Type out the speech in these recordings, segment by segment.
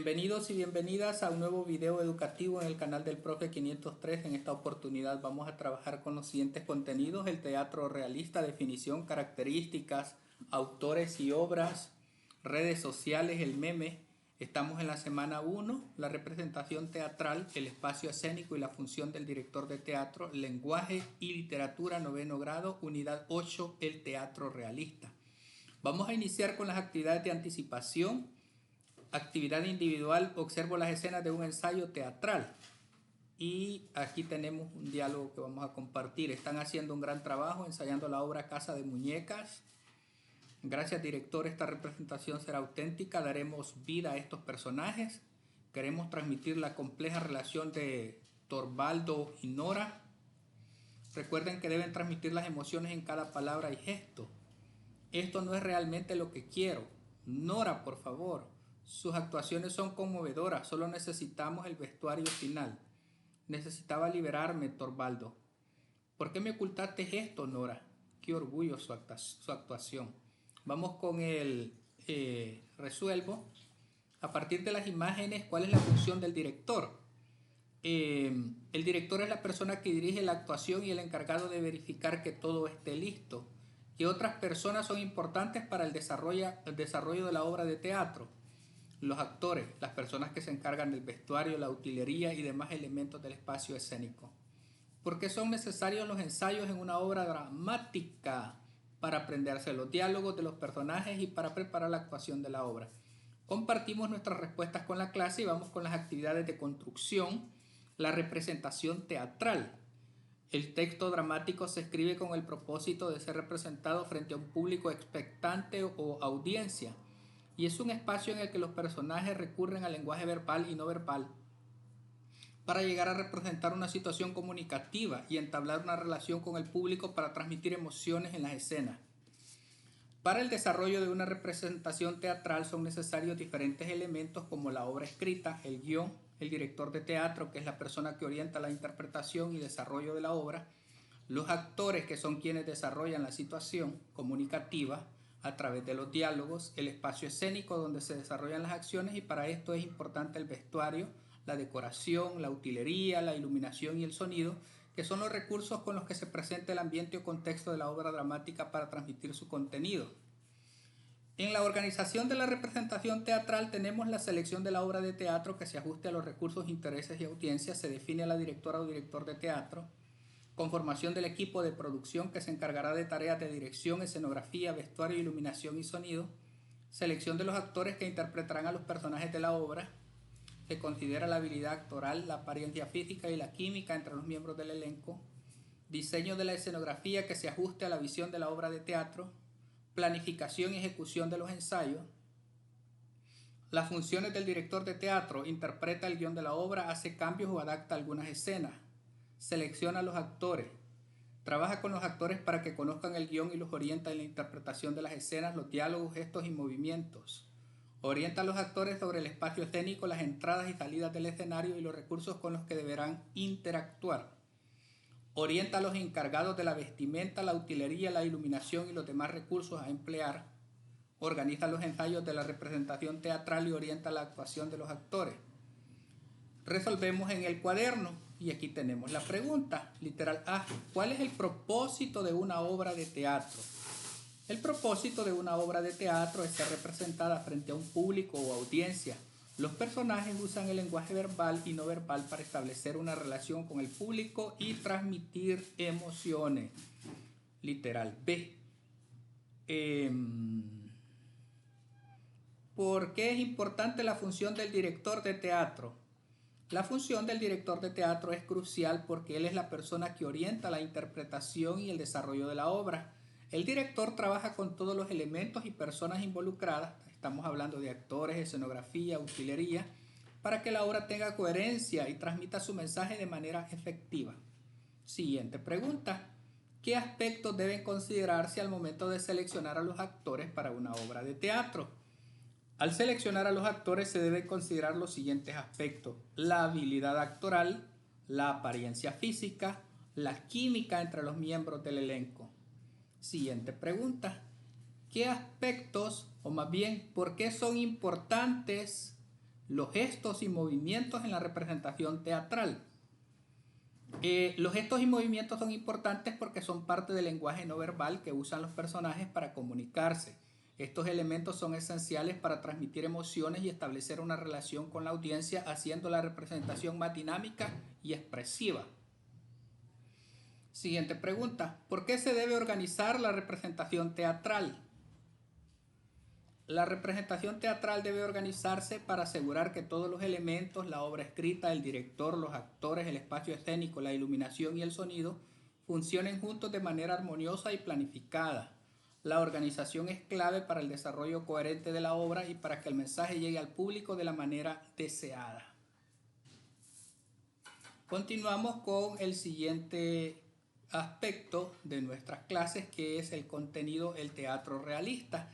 Bienvenidos y bienvenidas a un nuevo video educativo en el canal del Profe 503. En esta oportunidad vamos a trabajar con los siguientes contenidos: el teatro realista, definición, características, autores y obras, redes sociales, el meme. Estamos en la semana 1, la representación teatral, el espacio escénico y la función del director de teatro, lenguaje y literatura, noveno grado, unidad 8, el teatro realista. Vamos a iniciar con las actividades de anticipación. Actividad individual: observo las escenas de un ensayo teatral. Y aquí tenemos un diálogo que vamos a compartir. Están haciendo un gran trabajo ensayando la obra Casa de Muñecas. Gracias, director, esta representación será auténtica. Daremos vida a estos personajes. Queremos transmitir la compleja relación de Torvaldo y Nora. Recuerden que deben transmitir las emociones en cada palabra y gesto. Esto no es realmente lo que quiero. Nora, por favor. Sus actuaciones son conmovedoras, solo necesitamos el vestuario final. Necesitaba liberarme, Torvaldo. ¿Por qué me ocultaste esto, Nora? Qué orgullo su actuación. Vamos con el resuelvo. A partir de las imágenes, ¿cuál es la función del director? El director es la persona que dirige la actuación y el encargado de verificar que todo esté listo. ¿Qué otras personas son importantes para el desarrollo de la obra de teatro? Los actores, las personas que se encargan del vestuario, la utilería y demás elementos del espacio escénico. ¿Por qué son necesarios los ensayos en una obra dramática? Para aprenderse los diálogos de los personajes y para preparar la actuación de la obra. Compartimos nuestras respuestas con la clase y vamos con las actividades de construcción. La representación teatral. El texto dramático se escribe con el propósito de ser representado frente a un público expectante o audiencia. Y es un espacio en el que los personajes recurren al lenguaje verbal y no verbal para llegar a representar una situación comunicativa y entablar una relación con el público para transmitir emociones en las escenas. Para el desarrollo de una representación teatral son necesarios diferentes elementos como la obra escrita, el guión, el director de teatro, que es la persona que orienta la interpretación y desarrollo de la obra, los actores, que son quienes desarrollan la situación comunicativa a través de los diálogos, el espacio escénico donde se desarrollan las acciones, y para esto es importante el vestuario, la decoración, la utilería, la iluminación y el sonido, que son los recursos con los que se presenta el ambiente o contexto de la obra dramática para transmitir su contenido. En la organización de la representación teatral tenemos la selección de la obra de teatro que se ajuste a los recursos, intereses y audiencias. Se define a la directora o director de teatro. Conformación del equipo de producción que se encargará de tareas de dirección, escenografía, vestuario, iluminación y sonido. Selección de los actores que interpretarán a los personajes de la obra. Se considera la habilidad actoral, la apariencia física y la química entre los miembros del elenco. Diseño de la escenografía que se ajuste a la visión de la obra de teatro. Planificación y ejecución de los ensayos. Las funciones del director de teatro: interpreta el guión de la obra, hace cambios o adapta algunas escenas. Selecciona a los actores. Trabaja con los actores para que conozcan el guión y los orienta en la interpretación de las escenas, los diálogos, gestos y movimientos. Orienta a los actores sobre el espacio escénico, las entradas y salidas del escenario y los recursos con los que deberán interactuar. Orienta a los encargados de la vestimenta, la utilería, la iluminación y los demás recursos a emplear. Organiza los ensayos de la representación teatral y orienta la actuación de los actores. Resolvemos en el cuaderno y aquí tenemos la pregunta. Literal A: ¿cuál es el propósito de una obra de teatro? El propósito de una obra de teatro es ser representada frente a un público o audiencia. Los personajes usan el lenguaje verbal y no verbal para establecer una relación con el público y transmitir emociones. Literal B. ¿Por qué es importante la función del director de teatro? La función del director de teatro es crucial porque él es la persona que orienta la interpretación y el desarrollo de la obra. El director trabaja con todos los elementos y personas involucradas, estamos hablando de actores, escenografía, utilería, para que la obra tenga coherencia y transmita su mensaje de manera efectiva. Siguiente pregunta: ¿qué aspectos deben considerarse al momento de seleccionar a los actores para una obra de teatro? Al seleccionar a los actores se deben considerar los siguientes aspectos: la habilidad actoral, la apariencia física, la química entre los miembros del elenco. Siguiente pregunta: ¿qué aspectos, o más bien, por qué son importantes los gestos y movimientos en la representación teatral. Los gestos y movimientos son importantes porque son parte del lenguaje no verbal que usan los personajes para comunicarse. Estos elementos son esenciales para transmitir emociones y establecer una relación con la audiencia, haciendo la representación más dinámica y expresiva. Siguiente pregunta. ¿Por qué se debe organizar la representación teatral? La representación teatral debe organizarse para asegurar que todos los elementos, la obra escrita, el director, los actores, el espacio escénico, la iluminación y el sonido funcionen juntos de manera armoniosa y planificada. La organización es clave para el desarrollo coherente de la obra y para que el mensaje llegue al público de la manera deseada. Continuamos con el siguiente aspecto de nuestras clases, que es el contenido, el teatro realista.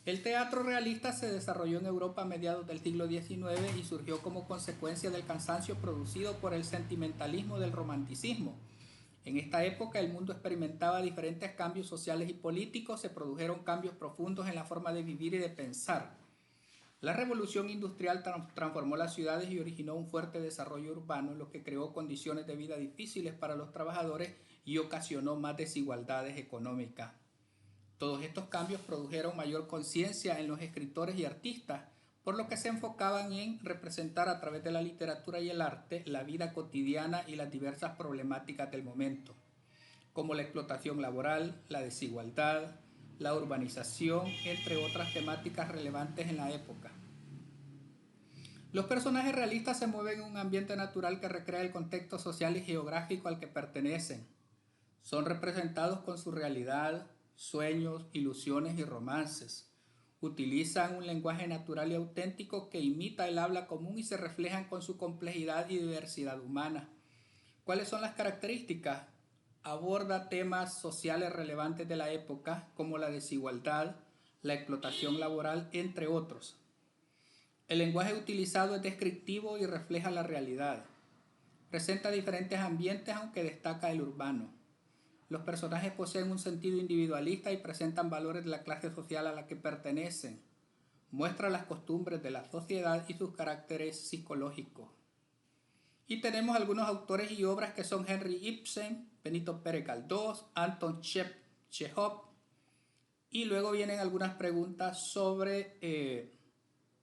El teatro realista se desarrolló en Europa a mediados del siglo XIX y surgió como consecuencia del cansancio producido por el sentimentalismo del romanticismo. En esta época el mundo experimentaba diferentes cambios sociales y políticos, se produjeron cambios profundos en la forma de vivir y de pensar. La revolución industrial transformó las ciudades y originó un fuerte desarrollo urbano, lo que creó condiciones de vida difíciles para los trabajadores y ocasionó más desigualdades económicas. Todos estos cambios produjeron mayor conciencia en los escritores y artistas, por lo que se enfocaban en representar a través de la literatura y el arte la vida cotidiana y las diversas problemáticas del momento, como la explotación laboral, la desigualdad, la urbanización, entre otras temáticas relevantes en la época. Los personajes realistas se mueven en un ambiente natural que recrea el contexto social y geográfico al que pertenecen. Son representados con su realidad, sueños, ilusiones y romances. Utilizan un lenguaje natural y auténtico que imita el habla común y se reflejan con su complejidad y diversidad humana. ¿Cuáles son las características? Aborda temas sociales relevantes de la época, como la desigualdad, la explotación laboral, entre otros. El lenguaje utilizado es descriptivo y refleja la realidad. Presenta diferentes ambientes, aunque destaca el urbano. Los personajes poseen un sentido individualista y presentan valores de la clase social a la que pertenecen. Muestra las costumbres de la sociedad y sus caracteres psicológicos. Y tenemos algunos autores y obras que son Henry Ibsen, Benito Pérez Galdós, Anton Chekhov. Y luego vienen algunas preguntas sobre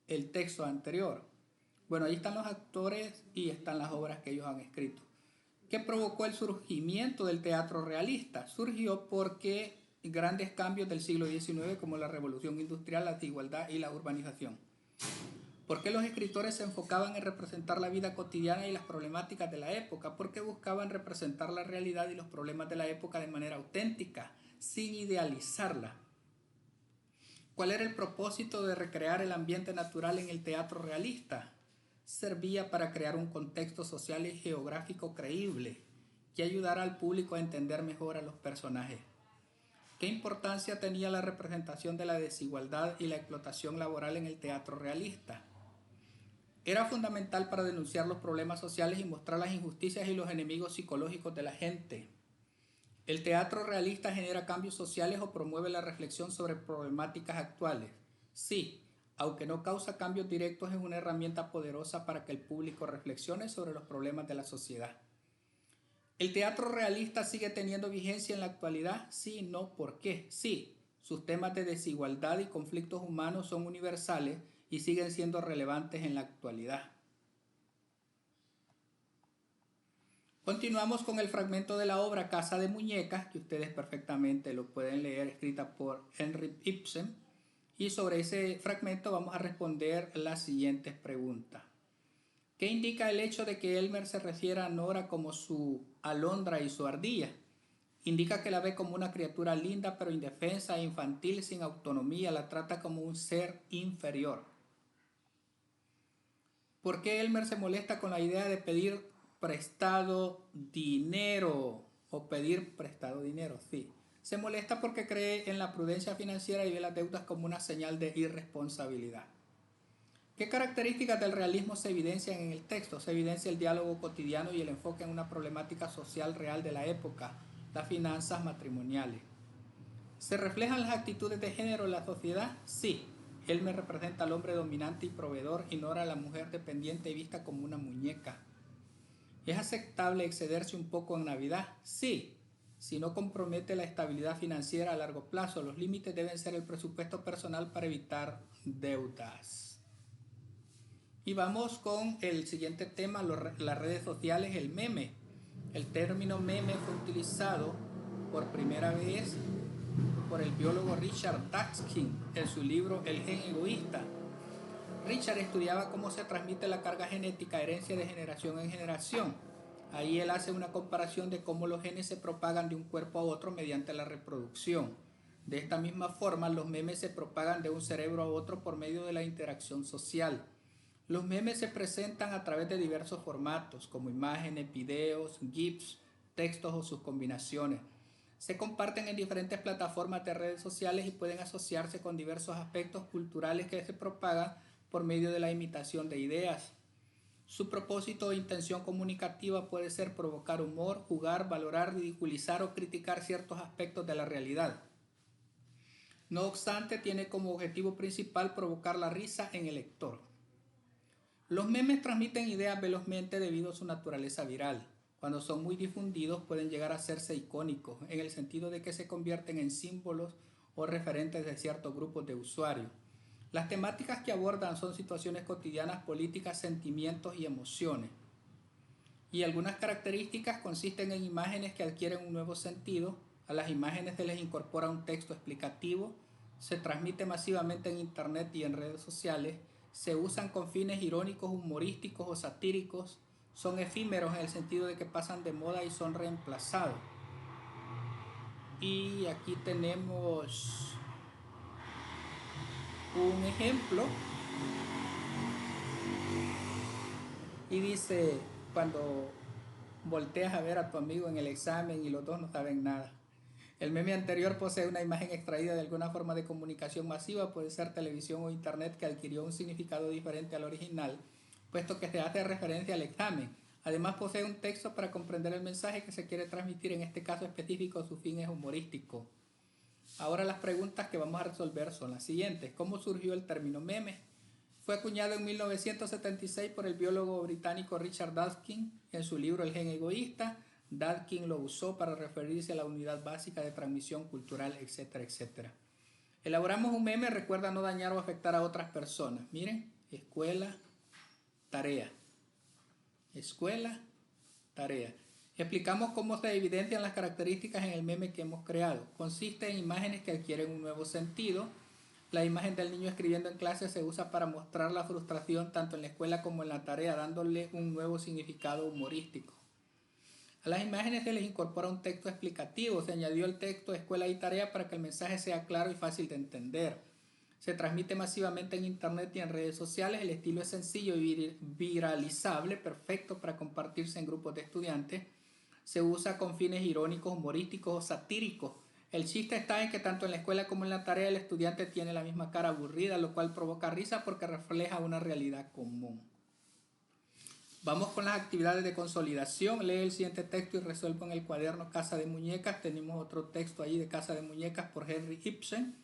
el texto anterior. Bueno, ahí están los autores y están las obras que ellos han escrito. ¿Qué provocó el surgimiento del teatro realista? Surgió porque grandes cambios del siglo XIX, como la revolución industrial, la desigualdad y la urbanización. ¿Por qué los escritores se enfocaban en representar la vida cotidiana y las problemáticas de la época? Porque buscaban representar la realidad y los problemas de la época de manera auténtica, sin idealizarla. ¿Cuál era el propósito de recrear el ambiente natural en el teatro realista? Servía para crear un contexto social y geográfico creíble que ayudara al público a entender mejor a los personajes. ¿Qué importancia tenía la representación de la desigualdad y la explotación laboral en el teatro realista? Era fundamental para denunciar los problemas sociales y mostrar las injusticias y los enemigos psicológicos de la gente. ¿El teatro realista genera cambios sociales o promueve la reflexión sobre problemáticas actuales? Sí, aunque no causa cambios directos, es una herramienta poderosa para que el público reflexione sobre los problemas de la sociedad. ¿El teatro realista sigue teniendo vigencia en la actualidad? Sí, no, ¿por qué? Sí, sus temas de desigualdad y conflictos humanos son universales y siguen siendo relevantes en la actualidad. Continuamos con el fragmento de la obra Casa de Muñecas, que ustedes perfectamente lo pueden leer, escrita por Henry Ibsen. Y sobre ese fragmento vamos a responder las siguientes preguntas. ¿Qué indica el hecho de que Elmer se refiera a Nora como su alondra y su ardilla? Indica que la ve como una criatura linda pero indefensa e infantil, sin autonomía, la trata como un ser inferior. ¿Por qué Elmer se molesta con la idea de pedir prestado dinero o pedir prestado dinero? Sí. Se molesta porque cree en la prudencia financiera y ve las deudas como una señal de irresponsabilidad. ¿Qué características del realismo se evidencian en el texto? Se evidencia el diálogo cotidiano y el enfoque en una problemática social real de la época, las finanzas matrimoniales. ¿Se reflejan las actitudes de género en la sociedad? Sí. Elmer representa al hombre dominante y proveedor y Nora a la mujer dependiente y vista como una muñeca. ¿Es aceptable excederse un poco en Navidad? Sí, si no compromete la estabilidad financiera a largo plazo. Los límites deben ser el presupuesto personal para evitar deudas. Y vamos con el siguiente tema, las redes sociales, el meme. El término meme fue utilizado por primera vez por el biólogo Richard Dawkins en su libro El gen egoísta. Richard estudiaba cómo se transmite la carga genética, herencia de generación en generación. Ahí él hace una comparación de cómo los genes se propagan de un cuerpo a otro mediante la reproducción. De esta misma forma, los memes se propagan de un cerebro a otro por medio de la interacción social. Los memes se presentan a través de diversos formatos, como imágenes, videos, GIFs, textos o sus combinaciones. Se comparten en diferentes plataformas de redes sociales y pueden asociarse con diversos aspectos culturales que se propagan por medio de la imitación de ideas. Su propósito o intención comunicativa puede ser provocar humor, jugar, valorar, ridiculizar o criticar ciertos aspectos de la realidad. No obstante, tiene como objetivo principal provocar la risa en el lector. Los memes transmiten ideas velozmente debido a su naturaleza viral. Cuando son muy difundidos pueden llegar a hacerse icónicos, en el sentido de que se convierten en símbolos o referentes de ciertos grupos de usuarios. Las temáticas que abordan son situaciones cotidianas, políticas, sentimientos y emociones. Y algunas características consisten en imágenes que adquieren un nuevo sentido. A las imágenes se les incorpora un texto explicativo, se transmite masivamente en internet y en redes sociales, se usan con fines irónicos, humorísticos o satíricos, son efímeros en el sentido de que pasan de moda y son reemplazados. Y aquí tenemos un ejemplo y dice, cuando volteas a ver a tu amigo en el examen y los dos no saben nada. El meme anterior posee una imagen extraída de alguna forma de comunicación masiva, puede ser televisión o internet, que adquirió un significado diferente al original, puesto que se hace referencia al examen. Además posee un texto para comprender el mensaje que se quiere transmitir, en este caso específico su fin es humorístico. Ahora las preguntas que vamos a resolver son las siguientes. ¿Cómo surgió el término meme? Fue acuñado en 1976 por el biólogo británico Richard Dawkins en su libro El gen egoísta. Dawkins lo usó para referirse a la unidad básica de transmisión cultural, etcétera, etcétera. Elaboramos un meme, recuerda no dañar o afectar a otras personas. Miren, escuela, tarea. Escuela, tarea. Explicamos cómo se evidencian las características en el meme que hemos creado. Consiste en imágenes que adquieren un nuevo sentido. La imagen del niño escribiendo en clase se usa para mostrar la frustración tanto en la escuela como en la tarea, dándole un nuevo significado humorístico. A las imágenes se les incorpora un texto explicativo. Se añadió el texto escuela y tarea para que el mensaje sea claro y fácil de entender. Se transmite masivamente en internet y en redes sociales. El estilo es sencillo y viralizable, perfecto para compartirse en grupos de estudiantes. Se usa con fines irónicos, humorísticos o satíricos. El chiste está en que tanto en la escuela como en la tarea el estudiante tiene la misma cara aburrida, lo cual provoca risa porque refleja una realidad común. Vamos con las actividades de consolidación. Lee el siguiente texto y resuelva en el cuaderno Casa de Muñecas. Tenemos otro texto ahí de Casa de Muñecas por Henry Ibsen.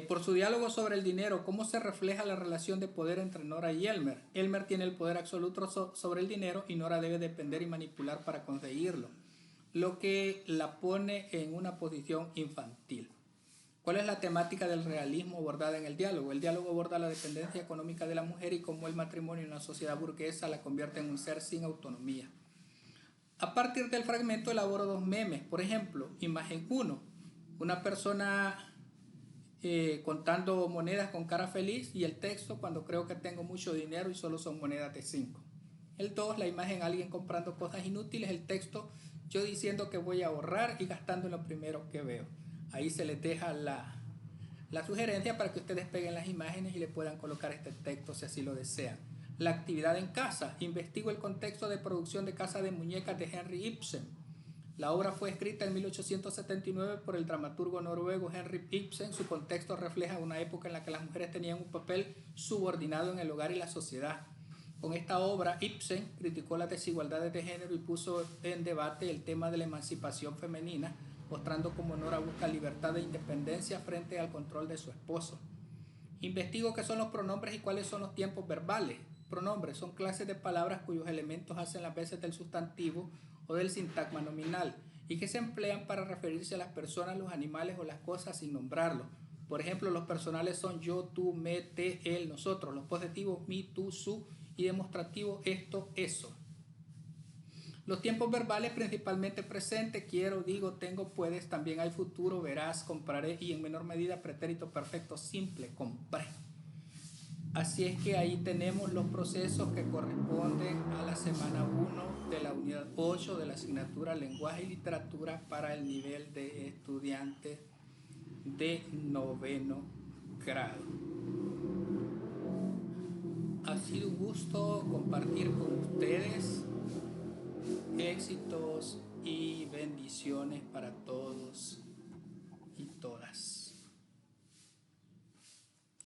Por su diálogo sobre el dinero, ¿cómo se refleja la relación de poder entre Nora y Elmer? Elmer tiene el poder absoluto sobre el dinero y Nora debe depender y manipular para conseguirlo, lo que la pone en una posición infantil. ¿Cuál es la temática del realismo abordada en el diálogo? El diálogo aborda la dependencia económica de la mujer y cómo el matrimonio en una sociedad burguesa la convierte en un ser sin autonomía. A partir del fragmento elaboro dos memes. Por ejemplo, imagen 1, una persona contando monedas con cara feliz, y el texto: cuando creo que tengo mucho dinero y solo son monedas de 5. El 2, la imagen: alguien comprando cosas inútiles, el texto: yo diciendo que voy a ahorrar y gastando en lo primero que veo. Ahí se les deja la sugerencia para que ustedes peguen las imágenes y le puedan colocar este texto si así lo desean. La actividad en casa: investigo el contexto de producción de Casa de Muñecas de Henry Ibsen. La obra fue escrita en 1879 por el dramaturgo noruego Henrik Ibsen. Su contexto refleja una época en la que las mujeres tenían un papel subordinado en el hogar y la sociedad. Con esta obra, Ibsen criticó las desigualdades de género y puso en debate el tema de la emancipación femenina, mostrando cómo Nora busca libertad e independencia frente al control de su esposo. Investigo qué son los pronombres y cuáles son los tiempos verbales. Pronombres son clases de palabras cuyos elementos hacen las veces del sustantivo o del sintagma nominal y que se emplean para referirse a las personas, los animales o las cosas sin nombrarlos. Por ejemplo, los personales son yo, tú, me, te, él, nosotros. Los posesivos mi, tú, su y demostrativos esto, eso. Los tiempos verbales principalmente presente, quiero, digo, tengo, puedes, también hay futuro, verás, compraré y en menor medida pretérito perfecto simple, compré. Así es que ahí tenemos los procesos que corresponden a la semana 1 de la unidad 8 de la asignatura Lenguaje y Literatura para el nivel de estudiantes de 9º grado. Ha sido un gusto compartir con ustedes. Éxitos y bendiciones para todos.